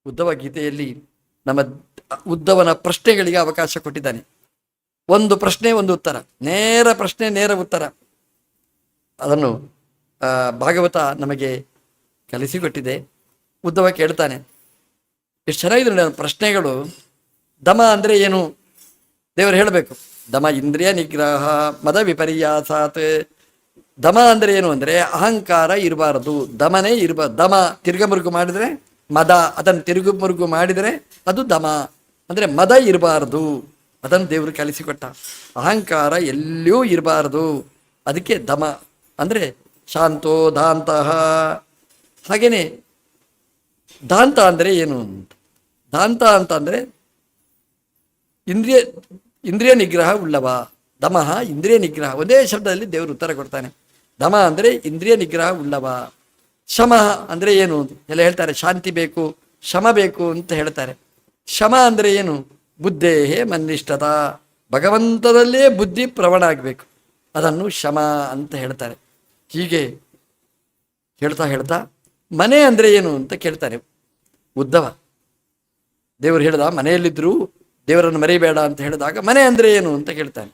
ಉದ್ಧವ ಗೀತೆಯಲ್ಲಿ ನಮ್ಮ ಉದ್ಧವನ ಪ್ರಶ್ನೆಗಳಿಗೆ ಅವಕಾಶ ಕೊಟ್ಟಿದ್ದಾನೆ. ಒಂದು ಪ್ರಶ್ನೆ ಒಂದು ಉತ್ತರ, ನೇರ ಪ್ರಶ್ನೆ ನೇರ ಉತ್ತರ. ಅದನ್ನು ಭಾಗವತ ನಮಗೆ ಕಲಿಸಿಕೊಟ್ಟಿದೆ. ಉದ್ಧವ ಕೇಳ್ತಾನೆ, ಎಷ್ಟು ಚೆನ್ನಾಗಿದೆ ನನ್ನ ಪ್ರಶ್ನೆಗಳು. ದಮ ಅಂದರೆ ಏನು? ದೇವರು ಹೇಳಬೇಕು. ದಮ ಇಂದ್ರಿಯ ನಿಗ್ರಹ ಮದ ವಿಪರ್ಯಾಸಾತ್. ದಮ ಅಂದರೆ ಏನು ಅಂದರೆ ಅಹಂಕಾರ ಇರಬಾರದು, ದಮನೇ ಇರಬಾರ್ದು. ದಮ ತಿರುಗಮುರುಗು ಮಾಡಿದರೆ ಮದ, ಅದನ್ನು ತಿರುಗುಮುರುಗು ಮಾಡಿದರೆ ಅದು ದಮ ಅಂದರೆ ಮದ ಇರಬಾರದು. ಅದನ್ನು ದೇವರು ಕಲಿಸಿಕೊಟ್ಟ. ಅಹಂಕಾರ ಎಲ್ಲಿಯೂ ಇರಬಾರದು, ಅದಕ್ಕೆ ದಮ ಅಂದರೆ ಶಾಂತೋ ದಾಂತಃ. ಹಾಗೇನೆ ದಾಂತ ಅಂದರೆ ಏನು ಅಂತ, ದಾಂತ ಅಂತಂದರೆ ಇಂದ್ರಿಯ ನಿಗ್ರಹ ಉಳ್ಳವ. ದಮಃ ಇಂದ್ರಿಯ ನಿಗ್ರಹ, ಒಂದೇ ಶಬ್ದದಲ್ಲಿ ದೇವರು ಉತ್ತರ ಕೊಡ್ತಾನೆ. ದಮ ಅಂದರೆ ಇಂದ್ರಿಯ ನಿಗ್ರಹ ಉಳ್ಳವ. ಶಮ ಅಂದರೆ ಏನು ಎಲ್ಲ ಹೇಳ್ತಾರೆ. ಶಾಂತಿ ಬೇಕು, ಶಮ ಬೇಕು ಅಂತ ಹೇಳ್ತಾರೆ. ಶಮ ಅಂದರೆ ಏನು? ಬುದ್ಧೇಹೇ ಮನ್ನಿಷ್ಠತ, ಭಗವಂತದಲ್ಲೇ ಬುದ್ಧಿ ಪ್ರವಣ ಆಗಬೇಕು, ಅದನ್ನು ಶಮ ಅಂತ ಹೇಳ್ತಾರೆ. ಹೀಗೆ ಹೇಳ್ತಾ ಹೇಳ್ತಾ ಮನೆ ಅಂದರೆ ಏನು ಅಂತ ಕೇಳ್ತಾರೆ ಉದ್ಧವ. ದೇವರು ಹೇಳ್ದ ಮನೆಯಲ್ಲಿದ್ದರೂ ದೇವರನ್ನು ಮರೆಯಬೇಡ ಅಂತ ಹೇಳಿದಾಗ ಮನೆ ಅಂದರೆ ಏನು ಅಂತ ಕೇಳ್ತಾನೆ.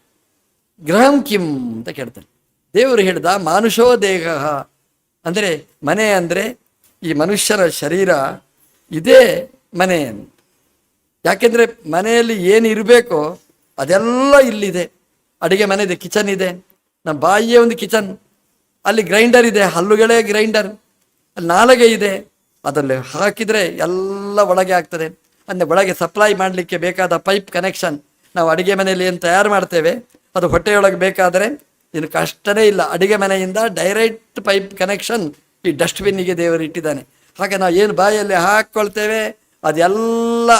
ಗೃಹಂ ಕಿಂ ಅಂತ ಕೇಳ್ತಾನೆ. ದೇವರು ಹೇಳ್ದ ಮಾನುಷೋ ದೇಹ ಅಂದರೆ ಮನೆ ಅಂದರೆ ಈ ಮನುಷ್ಯರ ಶರೀರ ಇದೇ ಮನೆ ಅಂತ. ಯಾಕೆಂದರೆ ಮನೆಯಲ್ಲಿ ಏನು ಇರಬೇಕೋ ಅದೆಲ್ಲ ಇಲ್ಲಿದೆ. ಅಡುಗೆ ಮನೆ ಇದೆ, ಕಿಚನ್ ಇದೆ. ನಮ್ಮ ಬಾಯಿಯೇ ಒಂದು ಕಿಚನ್, ಅಲ್ಲಿ ಗ್ರೈಂಡರ್ ಇದೆ, ಹಲ್ಲುಗಳೇ ಗ್ರೈಂಡರ್. ಅಲ್ಲಿ ನಾಲಗೆ ಇದೆ, ಅದರಲ್ಲಿ ಹಾಕಿದರೆ ಎಲ್ಲ ಒಳಗೆ ಆಗ್ತದೆ. ಅಂದರೆ ಒಳಗೆ ಸಪ್ಲೈ ಮಾಡಲಿಕ್ಕೆ ಬೇಕಾದ ಪೈಪ್ ಕನೆಕ್ಷನ್ ನಾವು ಅಡುಗೆ ಮನೆಯಲ್ಲಿ ಏನು ತಯಾರು ಮಾಡ್ತೇವೆ ಅದು ಹೊಟ್ಟೆಯೊಳಗೆ ಬೇಕಾದರೆ ಇನ್ನು ಕಷ್ಟನೇ ಇಲ್ಲ. ಅಡುಗೆ ಮನೆಯಿಂದ ಡೈರೆಕ್ಟ್ ಪೈಪ್ ಕನೆಕ್ಷನ್ ಈ ಡಸ್ಟ್ಬಿನ್ನಿಗೆ ದೇವರು ಇಟ್ಟಿದ್ದಾನೆ. ಹಾಗೆ ನಾವು ಏನು ಬಾಯಲ್ಲಿ ಹಾಕ್ಕೊಳ್ತೇವೆ ಅದೆಲ್ಲ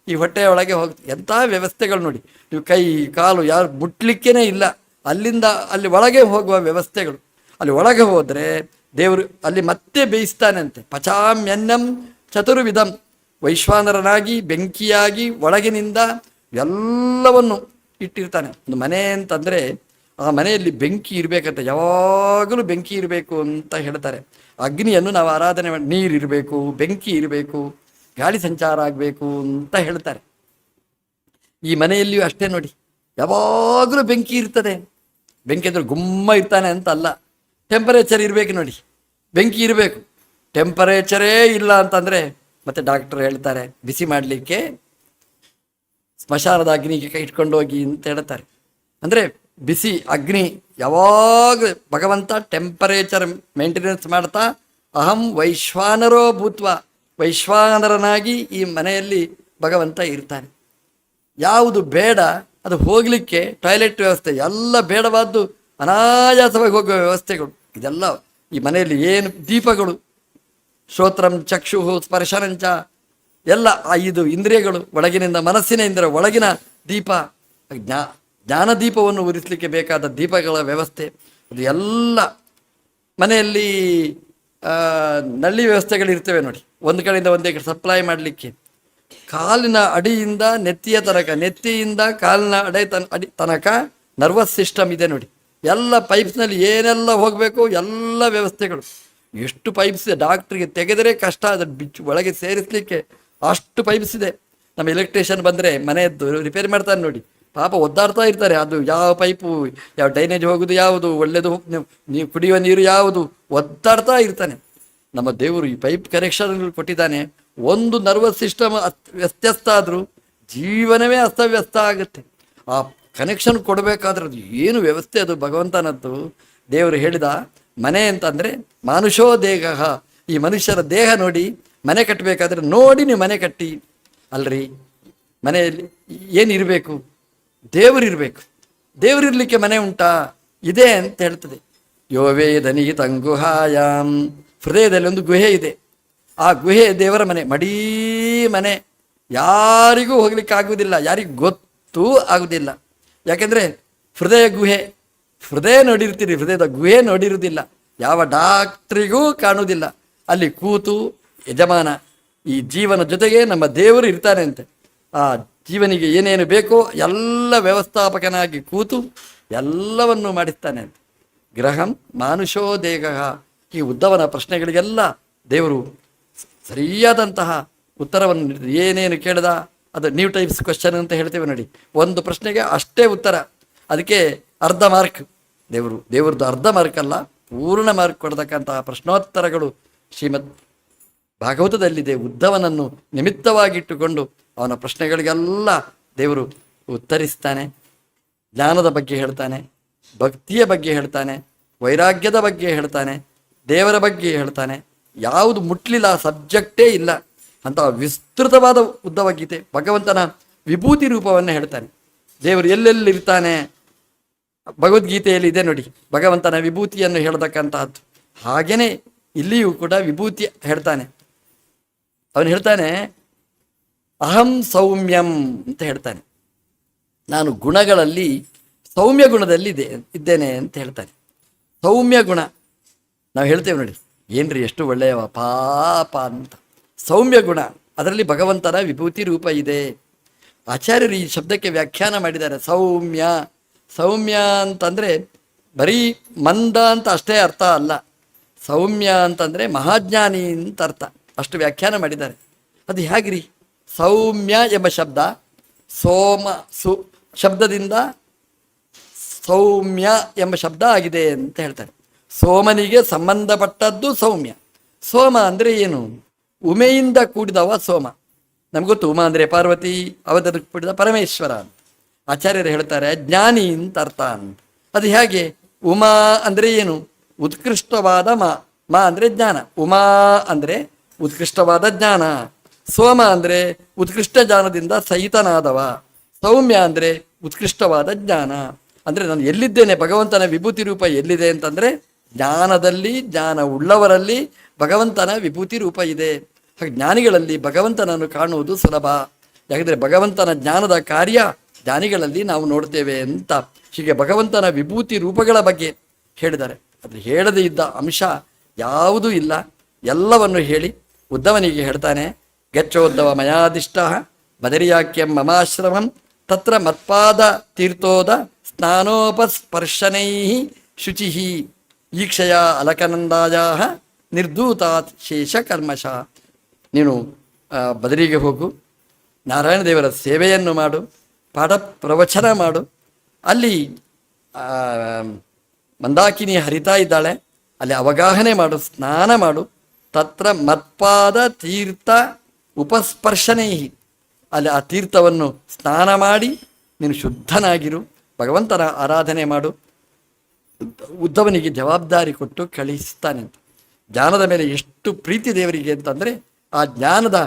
ಈ ಹೊಟ್ಟೆಯೊಳಗೆ ಹೋಗ್ತದೆ. ಎಂಥ ವ್ಯವಸ್ಥೆಗಳು ನೋಡಿ. ನೀವು ಕೈ ಕಾಲು ಯಾರು ಮುಟ್ಲಿಕ್ಕೇ ಇಲ್ಲ, ಅಲ್ಲಿಂದ ಅಲ್ಲಿ ಒಳಗೆ ಹೋಗುವ ವ್ಯವಸ್ಥೆಗಳು. ಅಲ್ಲಿ ಒಳಗೆ ಹೋದರೆ ದೇವರು ಅಲ್ಲಿ ಮತ್ತೆ ಬೇಯಿಸ್ತಾನಂತೆ. ಪಚಾಮ್ಯನ್ನಂ ಚತುರ್ವಿಧಂ, ವೈಶ್ವಾನರನಾಗಿ ಬೆಂಕಿಯಾಗಿ ಒಳಗಿನಿಂದ ಎಲ್ಲವನ್ನು ಇಟ್ಟಿರ್ತಾನೆ. ಒಂದು ಮನೆ ಅಂತಂದರೆ ಆ ಮನೆಯಲ್ಲಿ ಬೆಂಕಿ ಇರಬೇಕಂತ, ಯಾವಾಗಲೂ ಬೆಂಕಿ ಇರಬೇಕು ಅಂತ ಹೇಳ್ತಾರೆ. ಅಗ್ನಿಯನ್ನು ನಾವು ಆರಾಧನೆ ಮಾಡಿ, ನೀರಿರಬೇಕು, ಬೆಂಕಿ ಇರಬೇಕು, ಗಾಳಿ ಸಂಚಾರ ಆಗಬೇಕು ಅಂತ ಹೇಳ್ತಾರೆ. ಈ ಮನೆಯಲ್ಲಿಯೂ ಅಷ್ಟೇ ನೋಡಿ, ಯಾವಾಗಲೂ ಬೆಂಕಿ ಇರ್ತದೆ. ಬೆಂಕಿ ಅಂದರೆ ಗುಮ್ಮ ಇರ್ತಾನೆ ಅಂತ ಅಲ್ಲ, ಟೆಂಪರೇಚರ್ ಇರಬೇಕು ನೋಡಿ, ಬೆಂಕಿ ಇರಬೇಕು. ಟೆಂಪರೇಚರೇ ಇಲ್ಲ ಅಂತಂದರೆ ಮತ್ತೆ ಡಾಕ್ಟರ್ ಹೇಳ್ತಾರೆ ಬಿಸಿ ಮಾಡಲಿಕ್ಕೆ ಸ್ಮಶಾನದ ಅಗ್ನಿಗೆ ಕೈ ಇಟ್ಕೊಂಡು ಹೋಗಿ ಅಂತ ಹೇಳ್ತಾರೆ. ಅಂದರೆ ಬಿಸಿ ಅಗ್ನಿ ಯಾವಾಗ ಭಗವಂತ ಟೆಂಪರೇಚರ್ ಮೇಂಟೆನೆನ್ಸ್ ಮಾಡ್ತಾ ಅಹಂ ವೈಶ್ವಾನರೋ ಭೂತ್ವ, ವೈಶ್ವಾನರನಾಗಿ ಈ ಮನೆಯಲ್ಲಿ ಭಗವಂತ ಇರ್ತಾನೆ. ಯಾವುದು ಬೇಡ ಅದು ಹೋಗಲಿಕ್ಕೆ ಟಾಯ್ಲೆಟ್ ವ್ಯವಸ್ಥೆ ಎಲ್ಲ ಬೇಡವಾದ್ದು ಅನಾಯಾಸವಾಗಿ ಹೋಗುವ ವ್ಯವಸ್ಥೆಗಳು ಇದೆಲ್ಲ ಈ ಮನೆಯಲ್ಲಿ. ಏನು ದೀಪಗಳು, ಶ್ರೋತ್ರಂ ಚಕ್ಷು ಸ್ಪರ್ಶನಂಚ, ಎಲ್ಲ 5 ಇಂದ್ರಿಯಗಳು, ಒಳಗಿನಿಂದ ಮನಸ್ಸಿನ ಇಂದ್ರಿಯ ಒಳಗಿನ ದೀಪ, ಜ್ಞಾನ ದೀಪವನ್ನು ಉರಿಸಲಿಕ್ಕೆ ಬೇಕಾದ ದೀಪಗಳ ವ್ಯವಸ್ಥೆ, ಅದು ಎಲ್ಲ ಮನೆಯಲ್ಲಿ. ನಲ್ಲಿ ವ್ಯವಸ್ಥೆಗಳಿರ್ತವೆ ನೋಡಿ, ಒಂದು ಕಡೆಯಿಂದ ಒಂದೇ ಕಡೆ ಸಪ್ಲೈ ಮಾಡಲಿಕ್ಕೆ. ಕಾಲಿನ ಅಡಿಯಿಂದ ನೆತ್ತಿಯ ತನಕ, ನೆತ್ತಿಯಿಂದ ಕಾಲಿನ ಅಡಿ ತನಕ ನರ್ವಸ್ ಸಿಸ್ಟಮ್ ಇದೆ ನೋಡಿ. ಎಲ್ಲ ಪೈಪ್ಸ್ನಲ್ಲಿ ಏನೆಲ್ಲ ಹೋಗಬೇಕು ಎಲ್ಲ ವ್ಯವಸ್ಥೆಗಳು. ಎಷ್ಟು ಪೈಪ್ಸ್ ಇದೆ, ಡಾಕ್ಟ್ರಿಗೆ ತೆಗೆದರೆ ಕಷ್ಟ, ಅದನ್ನು ಬಿಚ್ಚು ಒಳಗೆ ಸೇರಿಸಲಿಕ್ಕೆ ಅಷ್ಟು ಪೈಪ್ಸ್ ಇದೆ. ನಮ್ಮ ಎಲೆಕ್ಟ್ರಿಷಿಯನ್ ಬಂದರೆ ಮನೆಯದ್ದು ರಿಪೇರಿ ಮಾಡ್ತಾರೆ ನೋಡಿ, ಪಾಪ ಒದ್ದಾಡ್ತಾ ಇರ್ತಾರೆ. ಅದು ಯಾವ ಪೈಪು, ಯಾವ ಡೈನೇಜ್ ಹೋಗೋದು ಯಾವುದು, ಒಳ್ಳೆಯದು ನೀವು ಕುಡಿಯುವ ನೀರು ಯಾವುದು, ಒದ್ದಾಡ್ತಾ ಇರ್ತಾನೆ. ನಮ್ಮ ದೇವರು ಈ ಪೈಪ್ ಕನೆಕ್ಷನ್ಗಳು ಕೊಟ್ಟಿದ್ದಾನೆ. ಒಂದು ನರ್ವಸ್ ಸಿಸ್ಟಮ್ ವ್ಯತ್ಯಸ್ತ ಆದರೂ ಜೀವನವೇ ಅಸ್ತವ್ಯಸ್ತ ಆಗುತ್ತೆ. ಆ ಕನೆಕ್ಷನ್ ಕೊಡಬೇಕಾದ್ರೆ ಅದು ಏನು ವ್ಯವಸ್ಥೆ, ಅದು ಭಗವಂತನದ್ದು. ದೇವರು ಹೇಳಿದ ಮನೆ ಅಂತಂದರೆ ಮಾನುಷೋ ದೇಹ, ಈ ಮನುಷ್ಯರ ದೇಹ ನೋಡಿ. ಮನೆ ಕಟ್ಟಬೇಕಾದ್ರೆ ನೋಡಿ ನೀವು ಮನೆ ಕಟ್ಟಿ. ಅಲ್ರಿ, ಮನೆಯಲ್ಲಿ ಏನಿರಬೇಕು? ದೇವರಿರಬೇಕು. ದೇವರಿರಲಿಕ್ಕೆ ಮನೆ ಉಂಟಾ? ಇದೆ ಅಂತ ಹೇಳ್ತದೆ. ಯೋ ವೇದನಿ ತಂಗುಹಾಯಾಮ್, ಹೃದಯದಲ್ಲಿ ಒಂದು ಗುಹೆ ಇದೆ. ಆ ಗುಹೆ ದೇವರ ಮನೆ, ಮಡೀ ಮನೆ. ಯಾರಿಗೂ ಹೋಗ್ಲಿಕ್ಕೆ ಆಗುವುದಿಲ್ಲ, ಯಾರಿಗೂ ಗೊತ್ತೂ ಆಗುವುದಿಲ್ಲ. ಯಾಕೆಂದರೆ ಹೃದಯ ಗುಹೆ, ಹೃದಯ ನೋಡಿರ್ತೀರಿ, ಹೃದಯದ ಗುಹೆ ನೋಡಿರುವುದಿಲ್ಲ. ಯಾವ ಡಾಕ್ಟ್ರಿಗೂ ಕಾಣುವುದಿಲ್ಲ. ಅಲ್ಲಿ ಕೂತು ಯಜಮಾನ ಈ ಜೀವನ ಜೊತೆಗೆ ನಮ್ಮ ದೇವರು ಇರ್ತಾನೆ ಅಂತೆ. ಆ ಜೀವನಿಗೆ ಏನೇನು ಬೇಕೋ ಎಲ್ಲ ವ್ಯವಸ್ಥಾಪಕನಾಗಿ ಕೂತು ಎಲ್ಲವನ್ನು ಮಾಡಿಸ್ತಾನೆ ಅಂತ. ಗೃಹಂ ಮಾನುಷೋ ದೇಹ. ಈ ಉದ್ಧವನ ಪ್ರಶ್ನೆಗಳಿಗೆಲ್ಲ ದೇವರು ಸರಿಯಾದಂತಹ ಉತ್ತರವನ್ನು ನೀಡಿದ್ರು. ಏನೇನು ಕೇಳಿದ ಅದು ನ್ಯೂ ಟೈಪ್ಸ್ ಕ್ವಶನ್ ಅಂತ ಹೇಳ್ತೇವೆ ನೋಡಿ. ಒಂದು ಪ್ರಶ್ನೆಗೆ ಅಷ್ಟೇ ಉತ್ತರ, ಅದಕ್ಕೆ ಅರ್ಧ ಮಾರ್ಕ್. ದೇವ್ರದ್ದು ಅರ್ಧ ಮಾರ್ಕ್ ಅಲ್ಲ, ಪೂರ್ಣ ಮಾರ್ಕ್ ಕೊಡತಕ್ಕಂತಹ ಪ್ರಶ್ನೋತ್ತರಗಳು ಶ್ರೀಮದ್ ಭಾಗವತದಲ್ಲಿದೆ. ಉದ್ಧವನನ್ನು ನಿಮಿತ್ತವಾಗಿಟ್ಟುಕೊಂಡು ಅವನ ಪ್ರಶ್ನೆಗಳಿಗೆಲ್ಲ ದೇವರು ಉತ್ತರಿಸ್ತಾನೆ. ಜ್ಞಾನದ ಬಗ್ಗೆ ಹೇಳ್ತಾನೆ, ಭಕ್ತಿಯ ಬಗ್ಗೆ ಹೇಳ್ತಾನೆ, ವೈರಾಗ್ಯದ ಬಗ್ಗೆ ಹೇಳ್ತಾನೆ, ದೇವರ ಬಗ್ಗೆ ಹೇಳ್ತಾನೆ. ಯಾವುದು ಮುಟ್ಲಿಲ್ಲ, ಸಬ್ಜೆಕ್ಟೇ ಇಲ್ಲ ಅಂತ ವಿಸ್ತೃತವಾದ ಉದ್ಧವ ಗೀತೆ. ಭಗವಂತನ ವಿಭೂತಿ ರೂಪವನ್ನು ಹೇಳ್ತಾನೆ. ದೇವರು ಎಲ್ಲೆಲ್ಲಿರ್ತಾನೆ ಭಗವದ್ಗೀತೆಯಲ್ಲಿ ಇದೆ ನೋಡಿ, ಭಗವಂತನ ವಿಭೂತಿಯನ್ನು ಹೇಳ್ತಕ್ಕಂತಹದ್ದು. ಹಾಗೇನೆ ಇಲ್ಲಿಯೂ ಕೂಡ ವಿಭೂತಿ ಹೇಳ್ತಾನೆ. ಅವನು ಹೇಳ್ತಾನೆ ಅಹಂ ಸೌಮ್ಯಂ ಅಂತ ಹೇಳ್ತಾನೆ. ನಾನು ಗುಣಗಳಲ್ಲಿ ಸೌಮ್ಯ ಗುಣದಲ್ಲಿ ಇದ್ದೇನೆ ಅಂತ ಹೇಳ್ತಾನೆ. ಸೌಮ್ಯ ಗುಣ ನಾವು ಹೇಳ್ತೇವೆ ನೋಡಿ, ಏನ್ರಿ ಎಷ್ಟು ಒಳ್ಳೆಯವ ಪಾಪ ಅಂತ. ಸೌಮ್ಯ ಗುಣ, ಅದರಲ್ಲಿ ಭಗವಂತನ ವಿಭೂತಿ ರೂಪ ಇದೆ. ಆಚಾರ್ಯರು ಈ ಶಬ್ದಕ್ಕೆ ವ್ಯಾಖ್ಯಾನ ಮಾಡಿದ್ದಾರೆ. ಸೌಮ್ಯ, ಸೌಮ್ಯ ಅಂತಂದರೆ ಬರೀ ಮಂದ ಅಂತ ಅಷ್ಟೇ ಅರ್ಥ ಅಲ್ಲ. ಸೌಮ್ಯ ಅಂತಂದರೆ ಮಹಾಜ್ಞಾನಿ ಅಂತ ಅರ್ಥ. ಅಷ್ಟು ವ್ಯಾಖ್ಯಾನ ಮಾಡಿದ್ದಾರೆ. ಅದು ಹೇಗ್ರಿ? ಸೌಮ್ಯ ಎಂಬ ಶಬ್ದ ಶಬ್ದದಿಂದ ಸೌಮ್ಯ ಎಂಬ ಶಬ್ದ ಆಗಿದೆ ಅಂತ ಹೇಳ್ತಾರೆ. ಸೋಮನಿಗೆ ಸಂಬಂಧಪಟ್ಟದ್ದು ಸೌಮ್ಯ. ಸೋಮ ಅಂದರೆ ಏನು? ಉಮೆಯಿಂದ ಕೂಡಿದವ ಸೋಮ. ನಮಗೊತ್ತು, ಉಮಾ ಅಂದರೆ ಪಾರ್ವತಿ, ಅವತರಕ್ಕೆ ಕೂಡಿದ ಪರಮೇಶ್ವರ ಅಂತ. ಆಚಾರ್ಯರು ಹೇಳ್ತಾರೆ ಜ್ಞಾನಿ ಅಂತ ಅರ್ಥ ಅಂತ. ಅದು ಹೇಗೆ? ಉಮಾ ಅಂದರೆ ಏನು? ಉತ್ಕೃಷ್ಟವಾದ ಮಾ ಅಂದರೆ ಜ್ಞಾನ. ಉಮಾ ಅಂದರೆ ಉತ್ಕೃಷ್ಟವಾದ ಜ್ಞಾನ. ಸೋಮ ಅಂದರೆ ಉತ್ಕೃಷ್ಟ ಜ್ಞಾನದಿಂದ ಸಹಿತನಾದವ. ಸೌಮ್ಯ ಅಂದರೆ ಉತ್ಕೃಷ್ಟವಾದ ಜ್ಞಾನ. ಅಂದರೆ ನಾನು ಎಲ್ಲಿದ್ದೇನೆ, ಭಗವಂತನ ವಿಭೂತಿ ರೂಪ ಎಲ್ಲಿದೆ ಅಂತಂದರೆ ಜ್ಞಾನದಲ್ಲಿ, ಜ್ಞಾನ ಉಳ್ಳವರಲ್ಲಿ ಭಗವಂತನ ವಿಭೂತಿ ರೂಪ ಇದೆ. ಹಾಗೆ ಜ್ಞಾನಿಗಳಲ್ಲಿ ಭಗವಂತನನ್ನು ಕಾಣುವುದು ಸುಲಭ. ಯಾಕಂದರೆ ಭಗವಂತನ ಜ್ಞಾನದ ಕಾರ್ಯ ಜ್ಞಾನಿಗಳಲ್ಲಿ ನಾವು ನೋಡ್ತೇವೆ ಅಂತ. ಹೀಗೆ ಭಗವಂತನ ವಿಭೂತಿ ರೂಪಗಳ ಬಗ್ಗೆ ಹೇಳಿದ್ದಾರೆ. ಅದು ಹೇಳದೇ ಇದ್ದ ಅಂಶ ಯಾವುದೂ ಇಲ್ಲ. ಎಲ್ಲವನ್ನು ಹೇಳಿ ಉದ್ಧವನಿಗೆ ಹೇಳ್ತಾನೆ, ಗಚ್ಚೋದ್ಧವ ಮಯಾದಿಷ್ಟ ಬದರಿಯಾಕ್ಯಂ ಮಮಾಶ್ರಮಂ ತತ್ರ ಮತ್ಪಾದ ತೀರ್ಥೋದ ಸ್ನಾನೋಪಸ್ಪರ್ಶನೈ ಶುಚಿ ಈಕ್ಷಯ ಅಲಕನಂದಾಯ ನಿರ್ಧೂತಾತ್ ಶೇಷ ಕಲ್ಮಶ. ನೀನು ಬದರಿಗೆ ಹೋಗು, ನಾರಾಯಣ ದೇವರ ಸೇವೆಯನ್ನು ಮಾಡು, ಪಾಠ ಪ್ರವಚನ ಮಾಡು. ಅಲ್ಲಿ ಮಂದಾಕಿನಿ ಹರಿತಾ ಇದ್ದಾಳೆ, ಅಲ್ಲಿ ಅವಗಾಹನೆ ಮಾಡು, ಸ್ನಾನ ಮಾಡು. ತತ್ರ ಮತ್ಪಾದ ತೀರ್ಥ ಉಪಸ್ಪರ್ಶನೈ, ಅಲ್ಲಿ ಆ ತೀರ್ಥವನ್ನು ಸ್ನಾನ ಮಾಡಿ ನೀನು ಶುದ್ಧನಾಗಿರು, ಭಗವಂತನ ಆರಾಧನೆ ಮಾಡು. ಉದ್ಧವನಿಗೆ ಜವಾಬ್ದಾರಿ ಕೊಟ್ಟು ಕಳಿಸ್ತಾನೆ ಅಂತ. ಜ್ಞಾನದ ಮೇಲೆ ಎಷ್ಟು ಪ್ರೀತಿ ದೇವರಿಗೆ ಅಂತಂದರೆ ಆ ಜ್ಞಾನದ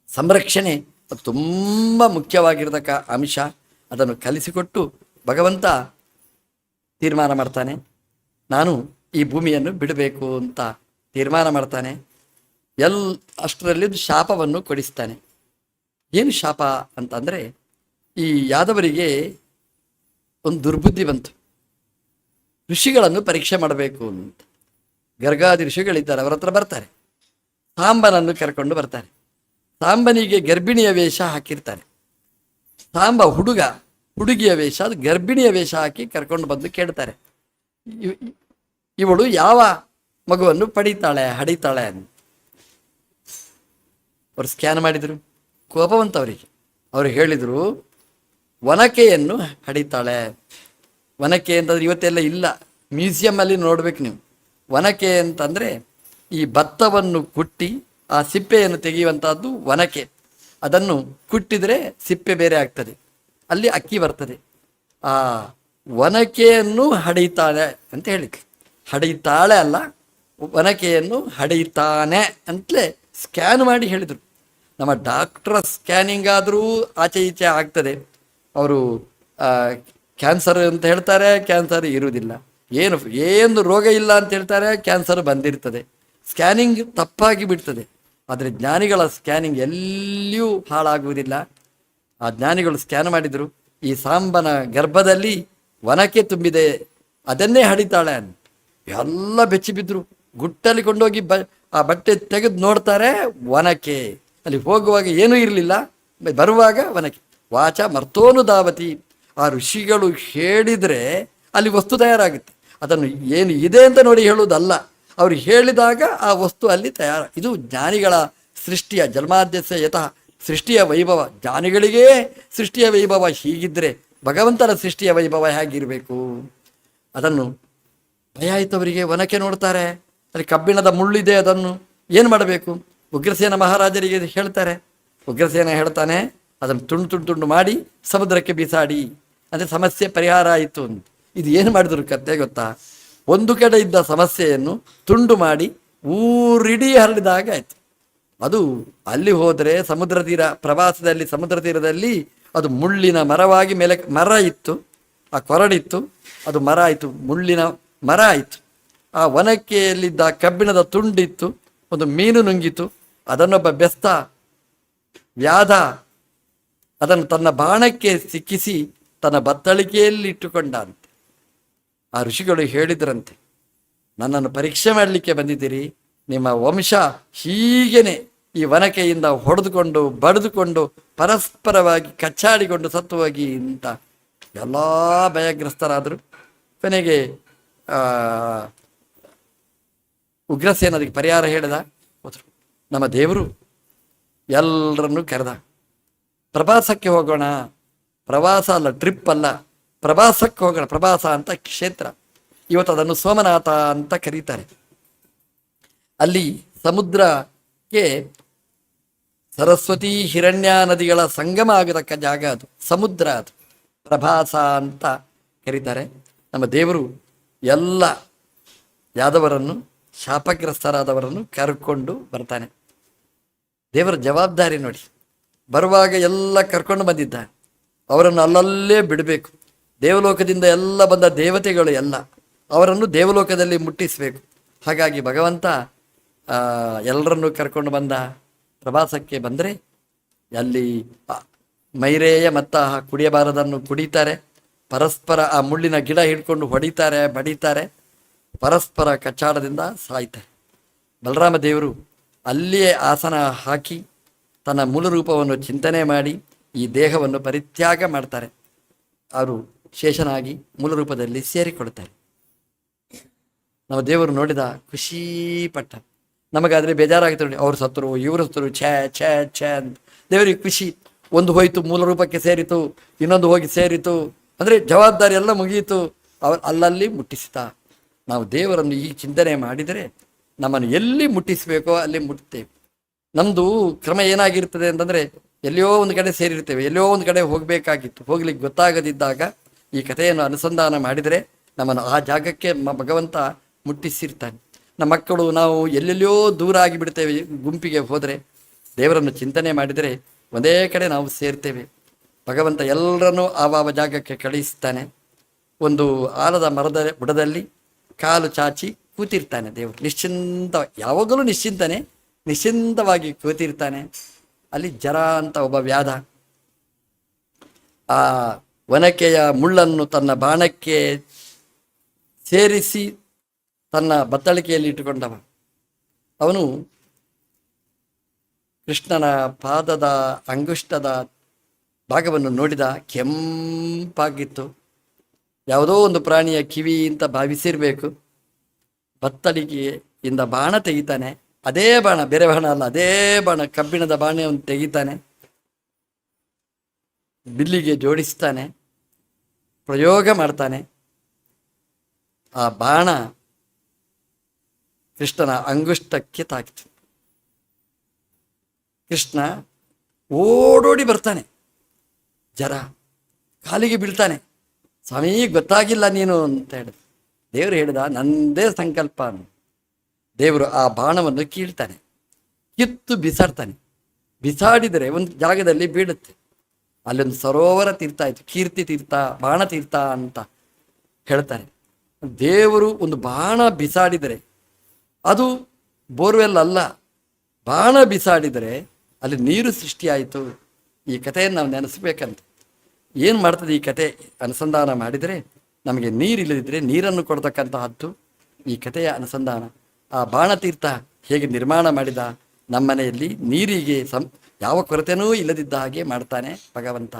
ಸಂರಕ್ಷಣೆ ಅದು ತುಂಬ ಮುಖ್ಯವಾಗಿರತಕ್ಕ ಅಂಶ. ಅದನ್ನು ಕಲಿಸಿಕೊಟ್ಟು ಭಗವಂತ ತೀರ್ಮಾನ ಮಾಡ್ತಾನೆ, ನಾನು ಈ ಭೂಮಿಯನ್ನು ಬಿಡಬೇಕು ಅಂತ ತೀರ್ಮಾನ ಮಾಡ್ತಾನೆ. ಅಷ್ಟರಲ್ಲಿ ಶಾಪವನ್ನು ಕೊಡಿಸ್ತಾನೆ. ಏನು ಶಾಪ ಅಂತಂದರೆ, ಈ ಯಾದವರಿಗೆ ಒಂದು ದುರ್ಬುದ್ಧಿ ಬಂತು. ಋಷಿಗಳನ್ನು ಪರೀಕ್ಷೆ ಮಾಡಬೇಕು ಅಂತ ಗರ್ಗಾದಿ ಋಷಿಗಳಿದ್ದಾರೆ, ಅವರ ಹತ್ರ ಬರ್ತಾರೆ. ಸಾಂಬನನ್ನು ಕರ್ಕೊಂಡು ಬರ್ತಾರೆ. ಸಾಂಬನಿಗೆ ಗರ್ಭಿಣಿಯ ವೇಷ ಹಾಕಿರ್ತಾರೆ. ಸಾಂಬ ಹುಡುಗಿಯ ವೇಷ, ಅದು ಗರ್ಭಿಣಿಯ ವೇಷ ಹಾಕಿ ಕರ್ಕೊಂಡು ಬಂದು ಕೇಳ್ತಾರೆ, ಇವಳು ಯಾವ ಮಗುವನ್ನು ಹಡಿತಾಳೆ ಅಂತ. ಅವ್ರು ಸ್ಕ್ಯಾನ್ ಮಾಡಿದರು, ಕೋಪವಂತವರಿಗೆ. ಅವರು ಹೇಳಿದರು, ಒನಕೆಯನ್ನು ಹಡಿತಾಳೆ. ಒನಕೆ ಅಂತಂದ್ರೆ ಇವತ್ತೆಲ್ಲ ಇಲ್ಲ, ಮ್ಯೂಸಿಯಮ್ಮಲ್ಲಿ ನೋಡ್ಬೇಕು ನೀವು. ಒನಕೆ ಅಂತಂದರೆ ಈ ಭತ್ತವನ್ನು ಕುಟ್ಟಿ ಆ ಸಿಪ್ಪೆಯನ್ನು ತೆಗೆಯುವಂಥದ್ದು ಒನಕೆ. ಅದನ್ನು ಕುಟ್ಟಿದರೆ ಸಿಪ್ಪೆ ಬೇರೆ ಆಗ್ತದೆ, ಅಲ್ಲಿ ಅಕ್ಕಿ ಬರ್ತದೆ. ಆ ಒನಕೆಯನ್ನು ಹಡಿತಾಳೆ ಅಂತ ಹೇಳಿದ್ರು. ಹಡಿತಾಳೆ ಅಲ್ಲ, ಒನಕೆಯನ್ನು ಹಡಿತಾನೆ ಅಂತಲೇ ಸ್ಕ್ಯಾನ್ ಮಾಡಿ ಹೇಳಿದರು. ನಮ್ಮ ಡಾಕ್ಟ್ರ ಸ್ಕ್ಯಾನಿಂಗ್ ಆದರೂ ಆಚೆ ಈಚೆ ಆಗ್ತದೆ. ಅವರು ಕ್ಯಾನ್ಸರ್ ಅಂತ ಹೇಳ್ತಾರೆ, ಕ್ಯಾನ್ಸರ್ ಇರುವುದಿಲ್ಲ. ಏನು ರೋಗ ಇಲ್ಲ ಅಂತ ಹೇಳ್ತಾರೆ, ಕ್ಯಾನ್ಸರ್ ಬಂದಿರ್ತದೆ. ಸ್ಕ್ಯಾನಿಂಗ್ ತಪ್ಪಾಗಿ ಬಿಡ್ತದೆ. ಆದರೆ ಜ್ಞಾನಿಗಳ ಸ್ಕ್ಯಾನಿಂಗ್ ಎಲ್ಲಿಯೂ ಹಾಳಾಗುವುದಿಲ್ಲ. ಆ ಜ್ಞಾನಿಗಳು ಸ್ಕ್ಯಾನ್ ಮಾಡಿದರು, ಈ ಸಾಂಬನ ಗರ್ಭದಲ್ಲಿ ಒನಕೆ ತುಂಬಿದೆ, ಅದನ್ನೇ ಹಡಿತಾಳೆ ಅಂತ. ಎಲ್ಲ ಬೆಚ್ಚಿ ಬಿದ್ದರು. ಗುಟ್ಟಲ್ಲಿ ಕೊಂಡೋಗಿ ಆ ಬಟ್ಟೆ ತೆಗೆದು ನೋಡ್ತಾರೆ, ಒನಕೆ. ಅಲ್ಲಿ ಹೋಗುವಾಗ ಏನೂ ಇರಲಿಲ್ಲ, ಬರುವಾಗ ಒನಕೆ. ವಾಚ ಮರ್ತೋನುಧಾವತಿ. ಆ ಋಷಿಗಳು ಹೇಳಿದರೆ ಅಲ್ಲಿ ವಸ್ತು ತಯಾರಾಗುತ್ತೆ. ಅದನ್ನು ಏನು ಇದೆ ಅಂತ ನೋಡಿ ಹೇಳುವುದಲ್ಲ, ಅವರು ಹೇಳಿದಾಗ ಆ ವಸ್ತು ಅಲ್ಲಿ ಇದು ಜ್ಞಾನಿಗಳ ಸೃಷ್ಟಿಯ ಜನ್ಮಾದ್ಯಸ್ಯ ಯತಃ ಸೃಷ್ಟಿಯ ವೈಭವ, ಜ್ಞಾನಿಗಳಿಗೇ ಸೃಷ್ಟಿಯ ವೈಭವ ಹೀಗಿದ್ದರೆ ಭಗವಂತನ ಸೃಷ್ಟಿಯ ವೈಭವ ಹೇಗಿರಬೇಕು? ಅದನ್ನು ಭಯ ಆಯಿತು ಅವರಿಗೆ. ವನಕ್ಕೆ ನೋಡ್ತಾರೆ, ಅಲ್ಲಿ ಕಬ್ಬಿಣದ ಮುಳ್ಳಿದೆ, ಅದನ್ನು ಏನು ಮಾಡಬೇಕು? ಉಗ್ರಸೇನ ಮಹಾರಾಜರಿಗೆ ಹೇಳ್ತಾರೆ. ಉಗ್ರಸೇನ ಹೇಳ್ತಾನೆ, ಅದನ್ನು ತುಂಡು ತುಂಡು ತುಂಡು ಮಾಡಿ ಸಮುದ್ರಕ್ಕೆ ಬಿಸಾಡಿ, ಅಂದರೆ ಸಮಸ್ಯೆ ಪರಿಹಾರ ಆಯಿತು ಅಂತ. ಇದು ಏನು ಮಾಡಿದ್ರು ಕತೆ ಗೊತ್ತಾ? ಒಂದು ಕಡೆ ಇದ್ದ ಸಮಸ್ಯೆಯನ್ನು ತುಂಡು ಮಾಡಿ ಊರಿಡೀ ಹರಡಿದಾಗ ಆಯಿತು. ಅದು ಅಲ್ಲಿ ಹೋದರೆ ಸಮುದ್ರ ತೀರ, ಪ್ರವಾಸದಲ್ಲಿ ಸಮುದ್ರ ತೀರದಲ್ಲಿ ಅದು ಮುಳ್ಳಿನ ಮರವಾಗಿ ಮೇಲೆ ಮರ ಇತ್ತು, ಆ ಕೊರಡಿತ್ತು, ಅದು ಮರ ಆಯಿತು, ಮುಳ್ಳಿನ ಮರ ಆಯಿತು. ಆ ವನಕ್ಕೆಯಲ್ಲಿದ್ದ ಕಬ್ಬಿಣದ ತುಂಡಿತ್ತು, ಒಂದು ಮೀನು ನುಂಗಿತು, ಅದನ್ನೊಬ್ಬ ಬೆಸ್ತ ವ್ಯಾಧ ಅದನ್ನು ತನ್ನ ಬಾಣಕ್ಕೆ ಸಿಕ್ಕಿಸಿ ತನ್ನ ಬತ್ತಳಿಕೆಯಲ್ಲಿ ಇಟ್ಟುಕೊಂಡಂತೆ. ಆ ಋಷಿಗಳು ಹೇಳಿದ್ರಂತೆ, ನನ್ನನ್ನು ಪರೀಕ್ಷೆ ಮಾಡಲಿಕ್ಕೆ ಬಂದಿದ್ದೀರಿ, ನಿಮ್ಮ ವಂಶ ಹೀಗೇನೆ ಈ ವನಕೆಯಿಂದ ಹೊಡೆದುಕೊಂಡು ಬಡಿದುಕೊಂಡು ಪರಸ್ಪರವಾಗಿ ಕಚ್ಚಾಡಿಕೊಂಡು ಸತ್ತು ಹೋಗಿ ಅಂತ ಎಲ್ಲ ಭಯಗ್ರಸ್ತರಾದರು. ಕೊನೆಗೆ ಉಗ್ರಸೇನ ಅದಕ್ಕೆ ಪರಿಹಾರ ಹೇಳಿದ. ನಮ್ಮ ದೇವರು ಎಲ್ಲರನ್ನೂ ಕರೆದ, ಪ್ರವಾಸಕ್ಕೆ ಹೋಗೋಣ. ಪ್ರವಾಸ ಅಲ್ಲ, ಟ್ರಿಪ್ ಅಲ್ಲ, ಪ್ರವಾಸಕ್ಕೆ ಹೋಗೋಣ. ಪ್ರವಾಸ ಅಂತ ಕ್ಷೇತ್ರ, ಇವತ್ತು ಅದನ್ನು ಸೋಮನಾಥ ಅಂತ ಕರೀತಾರೆ. ಅಲ್ಲಿ ಸಮುದ್ರಕ್ಕೆ ಸರಸ್ವತಿ ಹಿರಣ್ಯ ನದಿಗಳ ಸಂಗಮ ಆಗತಕ್ಕ ಜಾಗ ಅದು, ಸಮುದ್ರ ಅದು, ಪ್ರಭಾಸ ಅಂತ ಕರೀತಾರೆ. ನಮ್ಮ ದೇವರು ಎಲ್ಲ ಯಾದವರನ್ನು, ಶಾಪಗ್ರಸ್ತರಾದವರನ್ನು ಕರ್ಕೊಂಡು ಬರ್ತಾನೆ. ದೇವರ ಜವಾಬ್ದಾರಿ ನೋಡಿ. ಬರುವಾಗ ಎಲ್ಲ ಕರ್ಕೊಂಡು ಬಂದಿದ್ದ, ಅವರನ್ನು ಅಲ್ಲಲ್ಲೇ ಬಿಡಬೇಕು. ದೇವಲೋಕದಿಂದ ಎಲ್ಲ ಬಂದ ದೇವತೆಗಳು ಎಲ್ಲ ಅವರನ್ನು ದೇವಲೋಕದಲ್ಲಿ ಮುಟ್ಟಿಸಬೇಕು. ಹಾಗಾಗಿ ಭಗವಂತ ಎಲ್ಲರನ್ನು ಕರ್ಕೊಂಡು ಬಂದ. ಪ್ರವಾಸಕ್ಕೆ ಬಂದರೆ ಅಲ್ಲಿ ಮೈರೇಯ ಮತ್ತು ಕುಡಿಯಬಾರದನ್ನು ಕುಡಿತಾರೆ, ಪರಸ್ಪರ ಆ ಮುಳ್ಳಿನ ಗಿಡ ಹಿಡ್ಕೊಂಡು ಹೊಡಿತಾರೆ, ಬಡಿತಾರೆ, ಪರಸ್ಪರ ಕಚ್ಚಾಡದಿಂದ ಸಾಯ್ತಾರೆ. ಬಲರಾಮ ದೇವರು ಅಲ್ಲಿಯೇ ಆಸನ ಹಾಕಿ ತನ್ನ ಮೂಲ ರೂಪವನ್ನು ಚಿಂತನೆ ಮಾಡಿ ಈ ದೇಹವನ್ನು ಪರಿತ್ಯಾಗ ಮಾಡ್ತಾರೆ. ಅವರು ಶೇಷನಾಗಿ ಮೂಲ ರೂಪದಲ್ಲಿ ಸೇರಿಕೊಳ್ತಾರೆ. ನಮ್ಮ ದೇವರು ನೋಡಿದ, ಖುಷಿ ಪಟ್ಟ. ನಮಗಾದರೆ ಬೇಜಾರಾಗುತ್ತೆ ನೋಡಿ, ಅವ್ರು ಸತ್ತರು, ಇವರು ಸತ್ತರು, ಛೇ ಛೇ ಛೇ ಅಂತ. ದೇವರಿಗೆ ಖುಷಿ, ಒಂದು ಹೋಯಿತು ಮೂಲ ರೂಪಕ್ಕೆ ಸೇರಿತು, ಇನ್ನೊಂದು ಹೋಗಿ ಸೇರಿತು, ಅಂದರೆ ಜವಾಬ್ದಾರಿ ಎಲ್ಲ ಮುಗಿಯಿತು. ಅಲ್ಲಲ್ಲಿ ಮುಟ್ಟಿಸಿದ. ನಾವು ದೇವರನ್ನು ಈ ಚಿಂತನೆ ಮಾಡಿದರೆ ನಮ್ಮನ್ನು ಎಲ್ಲಿ ಮುಟ್ಟಿಸಬೇಕೋ ಅಲ್ಲಿ ಮುಟ್ತೇವೆ. ನಮ್ಮದು ಕ್ರಮ ಏನಾಗಿರ್ತದೆ ಅಂತಂದರೆ, ಎಲ್ಲಿಯೋ ಒಂದು ಕಡೆ ಸೇರಿರ್ತೇವೆ, ಎಲ್ಲಿಯೋ ಒಂದು ಕಡೆ ಹೋಗಬೇಕಾಗಿತ್ತು, ಹೋಗ್ಲಿಕ್ಕೆ ಗೊತ್ತಾಗದಿದ್ದಾಗ ಈ ಕಥೆಯನ್ನು ಅನುಸಂಧಾನ ಮಾಡಿದರೆ ನಮ್ಮನ್ನು ಆ ಜಾಗಕ್ಕೆ ಭಗವಂತ ಮುಟ್ಟಿಸಿರ್ತಾನೆ. ನಮ್ಮ ಮಕ್ಕಳು, ನಾವು ಎಲ್ಲೆಲ್ಲಿಯೋ ದೂರ ಆಗಿಬಿಡ್ತೇವೆ ಗುಂಪಿಗೆ ಹೋದರೆ, ದೇವರನ್ನು ಚಿಂತನೆ ಮಾಡಿದರೆ ಒಂದೇ ಕಡೆ ನಾವು ಸೇರ್ತೇವೆ. ಭಗವಂತ ಎಲ್ಲರನ್ನೂ ಆವಾವ ಜಾಗಕ್ಕೆ ಕಳಿಸ್ತಾನೆ. ಒಂದು ಆಲದ ಮರದ ಬುಡದಲ್ಲಿ ಕಾಲು ಚಾಚಿ ಕೂತಿರ್ತಾನೆ ದೇವರು, ನಿಶ್ಚಿಂತ, ಯಾವಾಗಲೂ ನಿಶ್ಚಿಂತವಾಗಿ ಕೂತಿರ್ತಾನೆ. ಅಲ್ಲಿ ಜರ ಅಂತ ಒಬ್ಬ ವ್ಯಾಧ ಆ ವನಕೆಯ ಮುಳ್ಳನ್ನು ತನ್ನ ಬಾಣಕ್ಕೆ ಸೇರಿಸಿ ತನ್ನ ಬತ್ತಳಿಕೆಯಲ್ಲಿ ಇಟ್ಟುಕೊಂಡವ. ಅವನು ಕೃಷ್ಣನ ಪಾದದ ಅಂಗುಷ್ಟದ ಭಾಗವನ್ನು ನೋಡಿದ, ಕೆಂಪಾಗಿತ್ತು. ಯಾವುದೋ ಒಂದು ಪ್ರಾಣಿಯ ಕಿವಿ ಅಂತ ಭಾವಿಸಿರಬೇಕು. ಬತ್ತಳಿಕೆಯಿಂದ ಬಾಣ ತೆಗಿತಾನೆ, ಅದೇ ಬಾಣ, ಬೇರೆ ಬಾಣ ಅಲ್ಲ, ಅದೇ ಬಾಣ, ಕಬ್ಬಿಣದ ಬಾಣವನ್ನು ತೆಗಿತಾನೆ, ಬಿಲ್ಲಿಗೆ ಜೋಡಿಸ್ತಾನೆ, ಪ್ರಯೋಗ ಮಾಡ್ತಾನೆ. ಆ ಬಾಣ ಕೃಷ್ಣನ ಅಂಗುಷ್ಟಕ್ಕೆ ತಾಕಿತು. ಕೃಷ್ಣ ಓಡೋಡಿ ಬರ್ತಾನೆ, ಜರ ಕಾಲಿಗೆ ಬೀಳ್ತಾನೆ. ಸ್ವಾಮಿ ಗೊತ್ತಾಗಿಲ್ಲ ನೀನು ಅಂತ ಹೇಳಿದ. ದೇವರು ಹೇಳಿದ, ನಂದೇ ಸಂಕಲ್ಪ. ದೇವರು ಆ ಬಾಣವನ್ನು ಕೀಳ್ತಾನೆ, ಕಿತ್ತು ಬಿಸಾಡ್ತಾನೆ. ಬಿಸಾಡಿದರೆ ಒಂದು ಜಾಗದಲ್ಲಿ ಬೀಳುತ್ತೆ. ಅಲ್ಲೊಂದು ಸರೋವರ ತೀರ್ಥ ಆಯಿತು, ಕೀರ್ತಿ ತೀರ್ಥ, ಬಾಣ ತೀರ್ಥ ಅಂತ ಹೇಳ್ತಾರೆ. ದೇವರು ಒಂದು ಬಾಣ ಬಿಸಾಡಿದರೆ ಅದು ಬೋರ್ವೆಲ್ ಅಲ್ಲ, ಬಾಣ ಬಿಸಾಡಿದರೆ ಅಲ್ಲಿ ನೀರು ಸೃಷ್ಟಿಯಾಯಿತು. ಈ ಕಥೆಯನ್ನು ನಾವು ನೆನೆಸ್ಬೇಕಂತ. ಏನು ಮಾಡ್ತದೆ ಈ ಕತೆ ಅನುಸಂಧಾನ ಮಾಡಿದರೆ, ನಮಗೆ ನೀರಿಲ್ಲದಿದ್ದರೆ ನೀರನ್ನು ಕೊಡ್ತಕ್ಕಂತಹದ್ದು ಈ ಕಥೆಯ ಅನುಸಂಧಾನ. ಆ ಬಾಣತೀರ್ಥ ಹೇಗೆ ನಿರ್ಮಾಣ ಮಾಡಿದ, ನಮ್ಮನೆಯಲ್ಲಿ ನೀರಿಗೆ ಯಾವ ಕೊರತೆನೂ ಇಲ್ಲದಿದ್ದ ಹಾಗೆ ಮಾಡ್ತಾನೆ ಭಗವಂತ.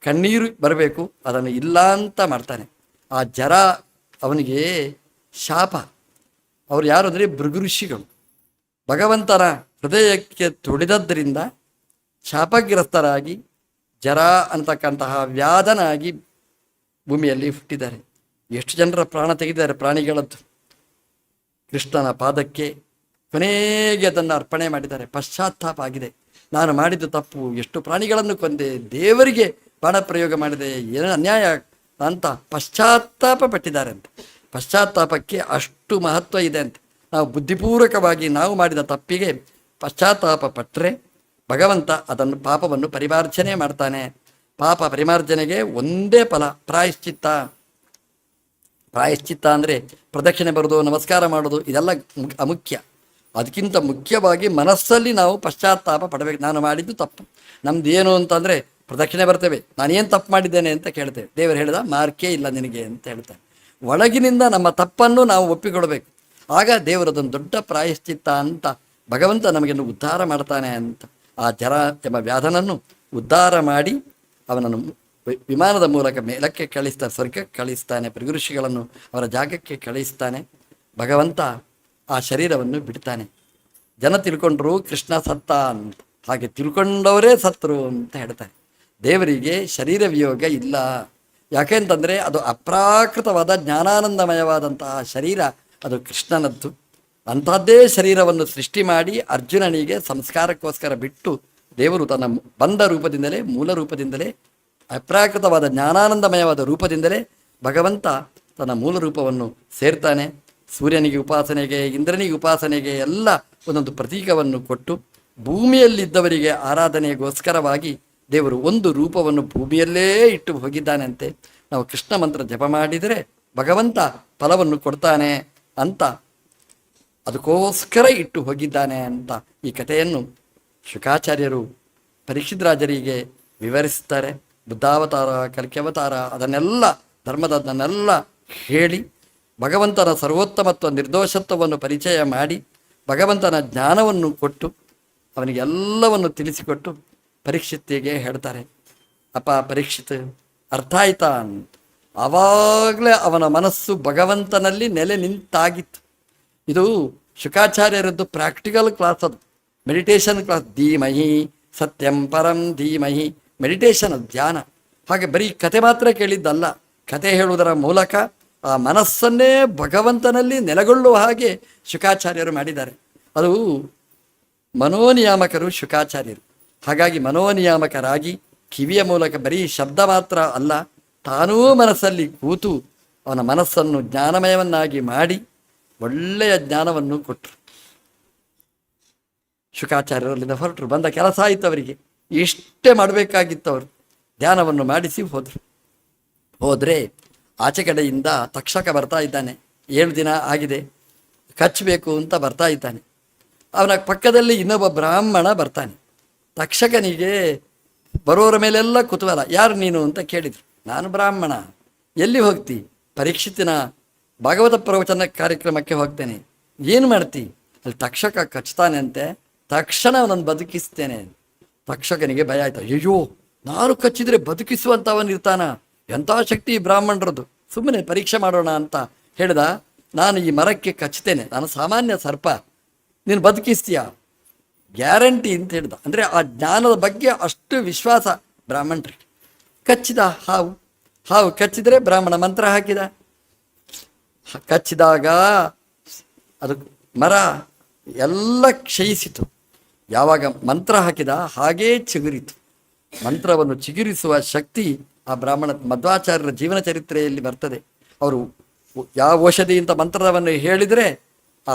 ಕಣ್ಣೀರು ಬರಬೇಕು, ಅದನ್ನು ಇಲ್ಲ ಅಂತ ಮಾಡ್ತಾನೆ. ಆ ಜರ ಅವನಿಗೆ ಶಾಪ. ಅವರು ಯಾರು ಅಂದರೆ ಭೃಗು ಋಷಿಗಳು. ಭಗವಂತನ ಹೃದಯಕ್ಕೆ ತುಡಿದದ್ದರಿಂದ ಶಾಪಗ್ರಸ್ತರಾಗಿ ಜರ ಅಂತಕ್ಕಂತಹ ವ್ಯಾಧನಾಗಿ ಭೂಮಿಯಲ್ಲಿ ಹುಟ್ಟಿದ್ದಾರೆ. ಎಷ್ಟು ಜನರ ಪ್ರಾಣ ತೆಗೆದಿದ್ದಾರೆ ಪ್ರಾಣಿಗಳದ್ದು. ಕೃಷ್ಣನ ಪಾದಕ್ಕೆ ಕೊನೆಗೆ ಅದನ್ನು ಅರ್ಪಣೆ ಮಾಡಿದ್ದಾರೆ. ಪಶ್ಚಾತ್ತಾಪ ಆಗಿದೆ, ನಾನು ಮಾಡಿದ್ದು ತಪ್ಪು, ಎಷ್ಟು ಪ್ರಾಣಿಗಳನ್ನು ಕೊಂದೆ, ದೇವರಿಗೆ ಬಾಣ ಪ್ರಯೋಗ ಮಾಡಿದೆ, ಏನು ಅನ್ಯಾಯ ಅಂತ ಪಶ್ಚಾತ್ತಾಪ ಪಟ್ಟಿದ್ದಾರೆ ಅಂತ. ಪಶ್ಚಾತ್ತಾಪಕ್ಕೆ ಅಷ್ಟು ಮಹತ್ವ ಇದೆ ಅಂತ. ನಾವು ಬುದ್ಧಿಪೂರ್ವಕವಾಗಿ ನಾವು ಮಾಡಿದ ತಪ್ಪಿಗೆ ಪಶ್ಚಾತ್ತಾಪ ಪಟ್ಟರೆ ಭಗವಂತ ಅದನ್ನು ಪಾಪವನ್ನು ಪರಿಮಾರ್ಜನೆ ಮಾಡ್ತಾನೆ. ಪಾಪ ಪರಿಮಾರ್ಜನೆಗೆ ಒಂದೇ ಫಲ, ಪ್ರಾಯಶ್ಚಿತ್ತ. ಪ್ರಾಯಶ್ಚಿತ್ತ ಅಂದರೆ ಪ್ರದಕ್ಷಿಣೆ ಬರೋದು, ನಮಸ್ಕಾರ ಮಾಡೋದು, ಇದೆಲ್ಲ ಅಮುಖ್ಯ. ಅದಕ್ಕಿಂತ ಮುಖ್ಯವಾಗಿ ಮನಸ್ಸಲ್ಲಿ ನಾವು ಪಶ್ಚಾತ್ತಾಪ ಪಡಬೇಕು. ನಾನು ಮಾಡಿದ್ದು ತಪ್ಪು, ನಮ್ದು ಏನು ಅಂತಂದರೆ ಪ್ರದಕ್ಷಿಣೆ ಬರ್ತೇವೆ, ನಾನೇನು ತಪ್ಪು ಮಾಡಿದ್ದೇನೆ ಅಂತ ಕೇಳ್ತೇವೆ. ದೇವರು ಹೇಳಿದ ಮಾರ್ಕೇ ಇಲ್ಲ ನಿನಗೆ ಅಂತ ಹೇಳ್ತಾರೆ. ಒಳಗಿನಿಂದ ನಮ್ಮ ತಪ್ಪನ್ನು ನಾವು ಒಪ್ಪಿಕೊಳ್ಬೇಕು. ಆಗ ದೇವರದೊಂದು ದೊಡ್ಡ ಪ್ರಾಯಶ್ಚಿತ್ತ ಅಂತ ಭಗವಂತ ನಮಗೆನ್ನು ಉದ್ಧಾರ ಮಾಡ್ತಾನೆ ಅಂತ. ಆ ಜರ ಎಂಬ ವ್ಯಾಧನನ್ನು ಉದ್ಧಾರ ಮಾಡಿ ಅವನನ್ನು ವಿಮಾನದ ಮೂಲಕ ಮೇಲಕ್ಕೆ ಕಳಿಸ್ತಾನೆ, ಸ್ವರ್ಗಕ್ಕೆ ಕಳಿಸ್ತಾನೆ, ಋಷಿಗಳನ್ನು ಅವರ ಜಾಗಕ್ಕೆ ಕಳಿಸ್ತಾನೆ. ಭಗವಂತ ಆ ಶರೀರವನ್ನು ಬಿಡ್ತಾನೆ. ಜನ ತಿಳ್ಕೊಂಡ್ರು ಕೃಷ್ಣ ಸತ್ತ ಅಂತ, ಹಾಗೆ ತಿಳ್ಕೊಂಡವರೇ ಸತ್ತರು ಅಂತ ಹೇಳ್ತಾರೆ. ದೇವರಿಗೆ ಶರೀರ ವಿಯೋಗ ಇಲ್ಲ. ಯಾಕೆಂತಂದರೆ ಅದು ಅಪ್ರಾಕೃತವಾದ ಜ್ಞಾನಾನಂದಮಯವಾದಂತಹ ಶರೀರ, ಅದು ಕೃಷ್ಣನದ್ದು. ಅಂಥದ್ದೇ ಶರೀರವನ್ನು ಸೃಷ್ಟಿ ಮಾಡಿ ಅರ್ಜುನನಿಗೆ ಸಂಸ್ಕಾರಕ್ಕೋಸ್ಕರ ಬಿಟ್ಟು ದೇವರು ತನ್ನ ಬಂದ ರೂಪದಿಂದಲೇ, ಮೂಲ ರೂಪದಿಂದಲೇ, ಅಪ್ರಾಕೃತವಾದ ಜ್ಞಾನಾನಂದಮಯವಾದ ರೂಪದಿಂದಲೇ ಭಗವಂತ ತನ್ನ ಮೂಲ ರೂಪವನ್ನು ಸೇರ್ತಾನೆ. ಸೂರ್ಯನಿಗೆ ಉಪಾಸನೆಗೆ, ಇಂದ್ರನಿಗೆ ಉಪಾಸನೆಗೆ ಎಲ್ಲ ಒಂದೊಂದು ಪ್ರತೀಕವನ್ನು ಕೊಟ್ಟು ಭೂಮಿಯಲ್ಲಿದ್ದವರಿಗೆ ಆರಾಧನೆಗೋಸ್ಕರವಾಗಿ ದೇವರು ಒಂದು ರೂಪವನ್ನು ಭೂಮಿಯಲ್ಲೇ ಇಟ್ಟು ಹೋಗಿದ್ದಾನಂತೆ. ನಾವು ಕೃಷ್ಣ ಮಂತ್ರ ಜಪ ಮಾಡಿದರೆ ಭಗವಂತ ಫಲವನ್ನು ಕೊಡ್ತಾನೆ ಅಂತ ಅದಕ್ಕೋಸ್ಕರ ಇಟ್ಟು ಹೋಗಿದ್ದಾನೆ ಅಂತ ಈ ಕಥೆಯನ್ನು ಶುಕಾಚಾರ್ಯರು ಪರೀಕ್ಷಿತರಾಜರಿಗೆ ವಿವರಿಸ್ತಾರೆ. ಬುದ್ಧಾವತಾರ, ಕಲ್ಕ್ಯವತಾರ ಅದನ್ನೆಲ್ಲ ಧರ್ಮದನ್ನೆಲ್ಲ ಹೇಳಿ ಭಗವಂತನ ಸರ್ವೋತ್ತಮತ್ವ ನಿರ್ದೋಷತ್ವವನ್ನು ಪರಿಚಯ ಮಾಡಿ ಭಗವಂತನ ಜ್ಞಾನವನ್ನು ಕೊಟ್ಟು ಅವನಿಗೆಲ್ಲವನ್ನು ತಿಳಿಸಿಕೊಟ್ಟು ಪರೀಕ್ಷಿತ್ತಿಗೆ ಹೇಳ್ತಾರೆ, ಅಪ್ಪ ಪರೀಕ್ಷಿತ್ ಅರ್ಥ ಆಯ್ತಾ ಅಂತ. ಆವಾಗಲೇ ಅವನ ಮನಸ್ಸು ಭಗವಂತನಲ್ಲಿ ನೆಲೆ ನಿಂತಾಗಿತ್ತು. ಇದು ಶುಕಾಚಾರ್ಯರದ್ದು ಪ್ರಾಕ್ಟಿಕಲ್ ಕ್ಲಾಸ್, ಅದು ಮೆಡಿಟೇಷನ್ ಕ್ಲಾಸ್. ಧೀಮಹಿ ಸತ್ಯಂ ಪರಂ ಧೀಮಹಿ, ಮೆಡಿಟೇಷನ್, ಅದು ಧ್ಯಾನ. ಹಾಗೆ ಬರೀ ಕತೆ ಮಾತ್ರ ಕೇಳಿದ್ದಲ್ಲ, ಕತೆ ಹೇಳುವುದರ ಮೂಲಕ ಆ ಮನಸ್ಸನ್ನೇ ಭಗವಂತನಲ್ಲಿ ನೆಲೆಗೊಳ್ಳುವ ಹಾಗೆ ಶುಕಾಚಾರ್ಯರು ಮಾಡಿದ್ದಾರೆ. ಅದು ಮನೋನಿಯಾಮಕರು ಶುಕಾಚಾರ್ಯರು. ಹಾಗಾಗಿ ಮನೋನಿಯಾಮಕರಾಗಿ ಕಿವಿಯ ಮೂಲಕ ಬರೀ ಶಬ್ದ ಮಾತ್ರ ಅಲ್ಲ, ತಾನೂ ಮನಸ್ಸಲ್ಲಿ ಕೂತು ಅವನ ಮನಸ್ಸನ್ನು ಜ್ಞಾನಮಯವನ್ನಾಗಿ ಮಾಡಿ ಒಳ್ಳೆಯ ಜ್ಞಾನವನ್ನು ಕೊಟ್ಟರು. ಶುಕಾಚಾರ್ಯರಲ್ಲಿಂದ ಹೊರಟರು, ಬಂದ ಕೆಲಸ ಆಯಿತು ಅವರಿಗೆ. ಇಷ್ಟೇ ಮಾಡಬೇಕಾಗಿತ್ತು. ಅವರು ಧ್ಯಾನವನ್ನು ಮಾಡಿಸಿ ಹೋದರೆ ಆಚೆ ಕಡೆಯಿಂದ ತಕ್ಷಕ ಬರ್ತಾ ಇದ್ದಾನೆ. 7 ದಿನ ಆಗಿದೆ, ಕಚ್ಚಬೇಕು ಅಂತ ಬರ್ತಾ ಇದ್ದಾನೆ. ಅವನ ಪಕ್ಕದಲ್ಲಿ ಇನ್ನೊಬ್ಬ ಬ್ರಾಹ್ಮಣ ಬರ್ತಾನೆ. ತಕ್ಷಕನಿಗೆ ಬರೋರ ಮೇಲೆಲ್ಲ ಕುತೂಹಲ, ಯಾರು ನೀನು ಅಂತ ಕೇಳಿದ್ರು. ನಾನು ಬ್ರಾಹ್ಮಣ. ಎಲ್ಲಿ ಹೋಗ್ತಿ? ಪರೀಕ್ಷಿತಿನ ಭಾಗವತ ಪ್ರವಚನ ಕಾರ್ಯಕ್ರಮಕ್ಕೆ ಹೋಗ್ತೇನೆ. ಏನು ಮಾಡ್ತಿ? ಅಲ್ಲಿ ತಕ್ಷಕ ಕಚ್ತಾನೆ ಅಂತೆ, ತಕ್ಷಣ ಅವನನ್ನು ಬದುಕಿಸ್ತೇನೆ. ತಕ್ಷಕನಿಗೆ ಭಯ ಆಯ್ತು. ಅಯ್ಯೋ, ನಾನು ಕಚ್ಚಿದ್ರೆ ಬದುಕಿಸುವಂಥವನು ಇರ್ತಾನ? ಎಂಥ ಶಕ್ತಿ ಬ್ರಾಹ್ಮಣರದು. ಸುಮ್ಮನೆ ಪರೀಕ್ಷೆ ಮಾಡೋಣ ಅಂತ ಹೇಳ್ದ. ನಾನು ಈ ಮರಕ್ಕೆ ಕಚ್ತೇನೆ, ನಾನು ಸಾಮಾನ್ಯ ಸರ್ಪ, ನೀನು ಬದುಕಿಸ್ತೀಯಾ? ಗ್ಯಾರಂಟಿ ಅಂತ ಹೇಳ್ದ. ಅಂದರೆ ಆ ಜ್ಞಾನದ ಬಗ್ಗೆ ಅಷ್ಟು ವಿಶ್ವಾಸ ಬ್ರಾಹ್ಮಣರಿಗೆ. ಕಚ್ಚಿದ ಹಾವು ಕಚ್ಚಿದರೆ ಬ್ರಾಹ್ಮಣ ಮಂತ್ರ ಹಾಕಿದ. ಕಚ್ಚಿದಾಗ ಅದು ಮರ ಎಲ್ಲ ಕ್ಷಯಿಸಿತು. ಯಾವಾಗ ಮಂತ್ರ ಹಾಕಿದ ಹಾಗೇ ಚಿಗುರಿತು. ಮಂತ್ರವನ್ನು ಚಿಗುರಿಸುವ ಶಕ್ತಿ ಆ ಬ್ರಾಹ್ಮಣ ಮಧ್ವಾಚಾರ್ಯರ ಜೀವನ ಚರಿತ್ರೆಯಲ್ಲಿ ಬರ್ತದೆ. ಅವರು ಯಾವ ಔಷಧಿ ಅಂತ ಮಂತ್ರವನ್ನು ಹೇಳಿದರೆ ಆ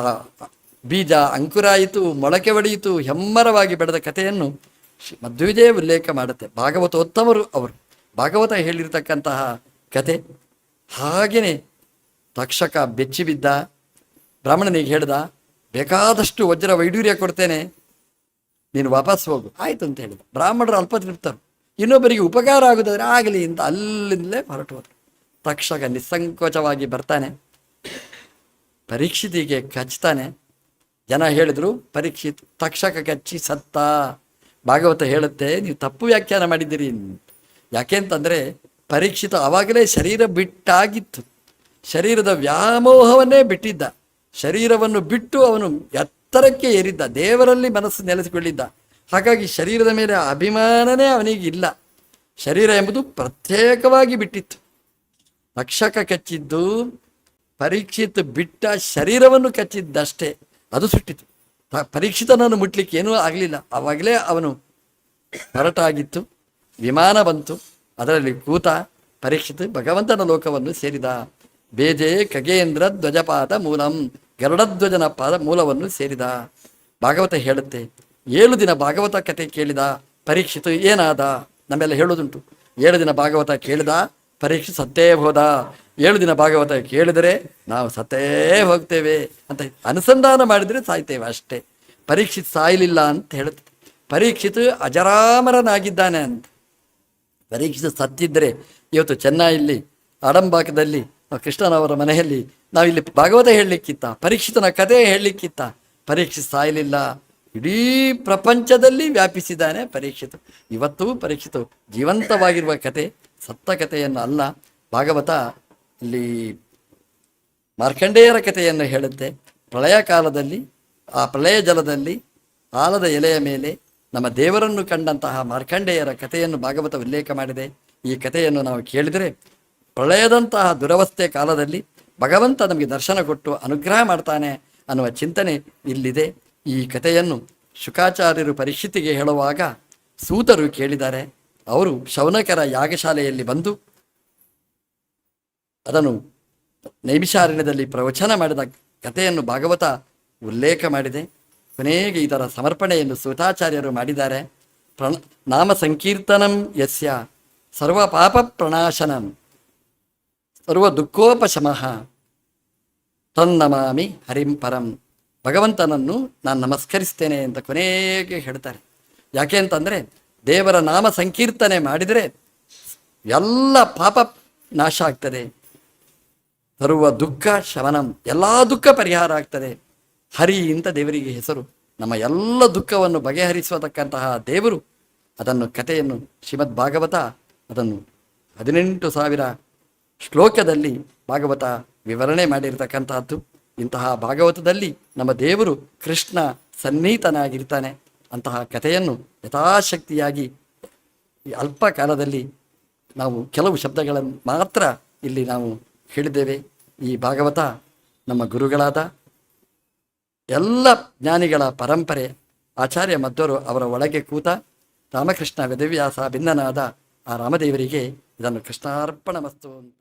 ಬೀಜ ಅಂಕುರ ಆಯಿತು, ಮೊಳಕೆ ಒಡೆಯಿತು, ಹೆಮ್ಮರವಾಗಿ ಬೆಳೆದ ಕಥೆಯನ್ನು ಮಧ್ವವಿಜಯ ಉಲ್ಲೇಖ ಮಾಡುತ್ತೆ. ಭಾಗವತೋತ್ತಮರು ಅವರು, ಭಾಗವತ ಹೇಳಿರ್ತಕ್ಕಂತಹ ಕತೆ. ಹಾಗೆಯೇ ತಕ್ಷಕ ಬೆಚ್ಚಿ ಬಿದ್ದ. ಬ್ರಾಹ್ಮಣನಿಗೆ ಹೇಳ್ದ, ಬೇಕಾದಷ್ಟು ವಜ್ರ ವೈಡೂರ್ಯ ಕೊಡ್ತೇನೆ, ನೀನು ವಾಪಸ್ ಹೋಗು. ಆಯಿತು ಅಂತ ಹೇಳಿದ. ಬ್ರಾಹ್ಮಣರು ಅಲ್ಪ ತೃಪ್ತರು, ಇನ್ನೊಬ್ಬರಿಗೆ ಉಪಕಾರ ಆಗುದಾದ್ರೆ ಆಗಲಿ ಅಂತ ಅಲ್ಲಿಂದಲೇ ಹೊರಟು ಹೋದರು. ತಕ್ಷಕ ನಿಸ್ಸಂಕೋಚವಾಗಿ ಬರ್ತಾನೆ, ಪರೀಕ್ಷಿತಿಗೆ ಕಚ್ತಾನೆ. ಜನ ಹೇಳಿದ್ರು ಪರೀಕ್ಷಿತ್ ತಕ್ಷಕ ಕಚ್ಚಿ ಸತ್ತ. ಭಾಗವತ ಹೇಳುತ್ತೆ, ನೀವು ತಪ್ಪು ವ್ಯಾಖ್ಯಾನ ಮಾಡಿದ್ದೀರಿ. ಯಾಕೆಂತಂದರೆ ಪರೀಕ್ಷಿತ ಆವಾಗಲೇ ಶರೀರ ಬಿಟ್ಟಾಗಿತ್ತು, ಶರೀರದ ವ್ಯಾಮೋಹವನ್ನೇ ಬಿಟ್ಟಿದ್ದ. ಶರೀರವನ್ನು ಬಿಟ್ಟು ಅವನು ಎತ್ತರಕ್ಕೆ ಏರಿದ್ದ, ದೇವರಲ್ಲಿ ಮನಸ್ಸು ನೆಲೆಸಿಕೊಳ್ಳಿದ್ದ. ಹಾಗಾಗಿ ಶರೀರದ ಮೇಲೆ ಅಭಿಮಾನನೇ ಅವನಿಗಿಲ್ಲ. ಶರೀರ ಎಂಬುದು ಪ್ರತ್ಯೇಕವಾಗಿ ಬಿಟ್ಟಿತ್ತು. ತಕ್ಷಕ ಕಚ್ಚಿದ್ದು ಪರೀಕ್ಷಿತ್ ಬಿಟ್ಟ ಶರೀರವನ್ನು ಕಚ್ಚಿದ್ದಷ್ಟೇ, ಅದು ಸುಟ್ಟಿತು. ಪರೀಕ್ಷಿತನನ್ನು ಮುಟ್ಲಿಕ್ಕೆ ಏನೂ ಆಗಲಿಲ್ಲ. ಆವಾಗಲೇ ಅವನು ಹೊರಟಾಗಿತ್ತು. ವಿಮಾನ ಬಂತು, ಅದರಲ್ಲಿ ಕೂತ ಪರೀಕ್ಷಿತ್ ಭಗವಂತನ ಲೋಕವನ್ನು ಸೇರಿದ. ಬೇಜೆ ಖಗೇಂದ್ರ ಧ್ವಜಪಾದ ಮೂಲಂ, ಗರುಡಧ್ವಜನ ಪಾದ ಮೂಲವನ್ನು ಸೇರಿದ. ಭಾಗವತ ಹೇಳುತ್ತೆ, 7 ದಿನ ಭಾಗವತ ಕತೆ ಕೇಳಿದ ಪರೀಕ್ಷಿತ್ ಏನಾದ? ನಮ್ಮೆಲ್ಲ ಹೇಳೋದುಂಟು, 7 ದಿನ ಭಾಗವತ ಕೇಳಿದ ಪರೀಕ್ಷಿತ್ ಸತ್ತೇ ಹೋದ, 7 ದಿನ ಭಾಗವತ ಕೇಳಿದರೆ ನಾವು ಸತ್ತೇ ಹೋಗ್ತೇವೆ ಅಂತ ಅನುಸಂಧಾನ ಮಾಡಿದರೆ ಸಾಯ್ತೇವೆ ಅಷ್ಟೇ. ಪರೀಕ್ಷಿತ್ ಸಾಯಲಿಲ್ಲ ಅಂತ ಹೇಳುತ್ತೆ. ಪರೀಕ್ಷಿತ್ ಅಜರಾಮರನಾಗಿದ್ದಾನೆ ಅಂತ. ಪರೀಕ್ಷಿತ್ ಸತ್ತಿದ್ದರೆ ಇವತ್ತು ಚೆನ್ನೈಯಲ್ಲಿ ಅಡಂಬಾಕದಲ್ಲಿ ಕೃಷ್ಣನವರ ಮನೆಯಲ್ಲಿ ನಾವಿಲ್ಲಿ ಭಾಗವತ ಹೇಳಲಿಕ್ಕಿತ್ತ, ಪರೀಕ್ಷಿತನ ಕಥೆ ಹೇಳಲಿಕ್ಕಿತ್ತ. ಪರೀಕ್ಷಿತ್ ಸಾಯಲಿಲ್ಲ, ಇಡೀ ಪ್ರಪಂಚದಲ್ಲಿ ವ್ಯಾಪಿಸಿದ್ದಾನೆ ಪರೀಕ್ಷಿತ್. ಇವತ್ತು ಪರೀಕ್ಷಿತ್ ಜೀವಂತವಾಗಿರುವ ಕತೆ, ಸತ್ತ ಕಥೆಯನ್ನು ಅಲ್ಲ. ಭಾಗವತ ಇಲ್ಲಿ ಮಾರ್ಕಂಡೇಯರ ಕಥೆಯನ್ನು ಹೇಳುತ್ತೆ. ಪ್ರಳಯ ಕಾಲದಲ್ಲಿ ಆ ಪ್ರಳಯ ಜಲದಲ್ಲಿ ಆಲದ ಎಲೆಯ ಮೇಲೆ ನಮ್ಮ ದೇವರನ್ನು ಕಂಡಂತಹ ಮಾರ್ಕಂಡೇಯರ ಕಥೆಯನ್ನು ಭಾಗವತ ಉಲ್ಲೇಖ ಮಾಡಿದೆ. ಈ ಕಥೆಯನ್ನು ನಾವು ಕೇಳಿದರೆ ಪ್ರಳಯದಂತಹ ದುರವಸ್ಥೆ ಕಾಲದಲ್ಲಿ ಭಗವಂತ ನಮಗೆ ದರ್ಶನ ಕೊಟ್ಟು ಅನುಗ್ರಹ ಮಾಡ್ತಾನೆ ಅನ್ನುವ ಚಿಂತನೆ ಇಲ್ಲಿದೆ. ಈ ಕಥೆಯನ್ನು ಶುಕಾಚಾರ್ಯರು ಪರೀಕ್ಷಿತಿಗೆ ಹೇಳುವಾಗ ಸೂತರು ಕೇಳಿದ್ದಾರೆ. ಅವರು ಶೌನಕರ ಯಾಗಶಾಲೆಯಲ್ಲಿ ಬಂದು ಅದನ್ನು ನೈಮಿಷಾರಣ್ಯದಲ್ಲಿ ಪ್ರವಚನ ಮಾಡಿದ ಕಥೆಯನ್ನು ಭಾಗವತ ಉಲ್ಲೇಖ ಮಾಡಿದೆ. ಕೊನೆಗೆ ಇದರ ಸಮರ್ಪಣೆಯನ್ನು ಸೂತಾಚಾರ್ಯರು ಮಾಡಿದ್ದಾರೆ. ನಾಮ ಸಂಕೀರ್ತನಂ ಯಸ್ಯ ಸರ್ವ ಪಾಪ ಪ್ರಣಾಶನಂ ಸರ್ವ ದುಃಖೋಪಶಮಃ ತನ್ನಮಾಮಿ ಹರಿಂ ಪರಂ. ಭಗವಂತನನ್ನು ನಾನು ನಮಸ್ಕರಿಸ್ತೇನೆ ಅಂತ ಕೊನೆಗೆ ಹೇಳ್ತಾರೆ. ಯಾಕೆ ಅಂತಂದರೆ ದೇವರ ನಾಮ ಸಂಕೀರ್ತನೆ ಮಾಡಿದರೆ ಎಲ್ಲ ಪಾಪ ನಾಶ ಆಗ್ತದೆ, ಸರ್ವ ದುಃಖ ಶಮನಂ, ಎಲ್ಲ ದುಃಖ ಪರಿಹಾರ ಆಗ್ತದೆ. ಹರಿ ಅಂತ ದೇವರಿಗೆ ಹೆಸರು. ನಮ್ಮ ಎಲ್ಲ ದುಃಖವನ್ನು ಬಗೆಹರಿಸತಕ್ಕಂತಹ ದೇವರು. ಅದನ್ನು ಕಥೆಯನ್ನು ಶ್ರೀಮದ್ ಭಾಗವತ ಅದನ್ನು 18,000 ಶ್ಲೋಕದಲ್ಲಿ ಭಾಗವತ ವಿವರಣೆ ಮಾಡಿರ್ತಕ್ಕಂತಹದ್ದು. ಇಂತಹ ಭಾಗವತದಲ್ಲಿ ನಮ್ಮ ದೇವರು ಕೃಷ್ಣ ಸನ್ನಿಹಿತನಾಗಿರ್ತಾನೆ. ಅಂತಹ ಕಥೆಯನ್ನು ಯಥಾಶಕ್ತಿಯಾಗಿ ಅಲ್ಪ ಕಾಲದಲ್ಲಿ ನಾವು ಕೆಲವು ಶಬ್ದಗಳನ್ನು ಮಾತ್ರ ಇಲ್ಲಿ ನಾವು ಹೇಳಿದ್ದೇವೆ. ಈ ಭಾಗವತ ನಮ್ಮ ಗುರುಗಳಾದ ಎಲ್ಲ ಜ್ಞಾನಿಗಳ ಪರಂಪರೆ ಆಚಾರ್ಯ ಮಧ್ವರು ಅವರ ಒಳಗೆ ಕೂತ ರಾಮಕೃಷ್ಣ ವೇದವ್ಯಾಸ ಭಿನ್ನನಾದ ಆ ರಾಮದೇವರಿಗೆ ಇದನ್ನು ಕೃಷ್ಣಾರ್ಪಣ ಮಸ್ತು.